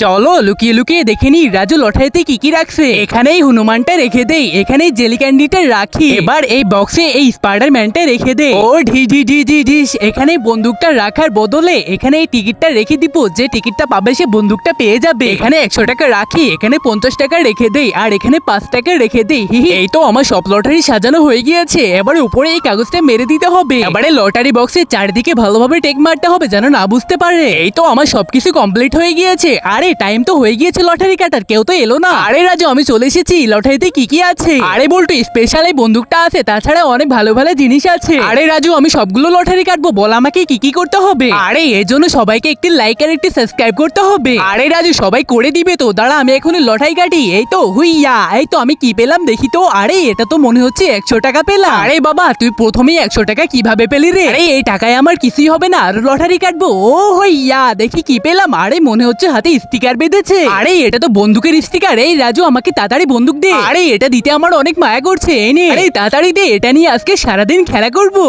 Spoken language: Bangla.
চলো লুকিয়ে লুকিয়ে দেখে নি রাজু লটারিতে কি কি রাখছে। এখানেই হনুমানটা রেখে দেই, এখানেই জেলি ক্যান্ডিটা রাখি, এবার এই বক্সে এই স্পাইডারম্যানটা রেখে দে। ও ঢি ঢি ঢি ঢি ঢিস, এখানে বন্দুকটা রাখার বদলে এখানে এই টিকিটটা রেখে দিব, যে টিকিটটা পাবে সে বন্দুকটা পেয়ে যাবে। এখানে 100 টাকা রাখি, এখানে 50 টাকা রেখে দেই, আর এখানে 5 টাকা রেখে দেই। এই তো আমার সব লটারি সাজানো হয়ে গিয়েছে। এবারে উপরে এই কাগজটা মেরে দিতে হবে। এবারে লটারি বক্সের চারিদিকে ভালোভাবে টেক মারতে হবে যেন না বুঝতে পারে। এই তো আমার সবকিছু কমপ্লিট হয়ে গিয়েছে। আরে টাইম তো হয়ে গিয়েছে লটারি কাটার, কেউ তো এলো না। আরে রাজু আমি চলে এসেছি, লটারিতে কি কি আছে? আরে বল্টু স্পেশাল এই বন্দুকটা আছে, তাছাড়া অনেক ভালো ভালো জিনিস আছে। আরে রাজু আমি সবগুলো লটারি কাটবো, বল আমাকে কি কি করতে হবে? আরে এর জন্য সবাইকে একটি লাইক আর একটি সাবস্ক্রাইব করতে হবে। আরে রাজু সবাই করে দিবে তো, দাঁড়া আমি এখন লটারি কাটি। এই তো হুইয়া, এই তো আমি কি পেলাম দেখি তো। আরে এটা তো মনে হচ্ছে 100 টাকা পেলাম। আরে বাবা তুই প্রথমেই 100 টাকা কিভাবে পেলি রে? আরে এই টাকায় আমার কিছুই হবে না, আর লটারি কাটবো। ও হইয়া, দেখি কি পেলাম। আরে মনে হচ্ছে হাতে স্টিকার বেঁধেছে। আরে এটা তো বন্দুকের স্টিকার। এই রাজু আমাকে তাড়াতাড়ি বন্দুক দে। আরে এটা দিতে আমার অনেক মায়া করছে। এই নে, আরে তাড়াতাড়ি দে, এটা নিয়ে আজকে সারাদিন খেলা করবো।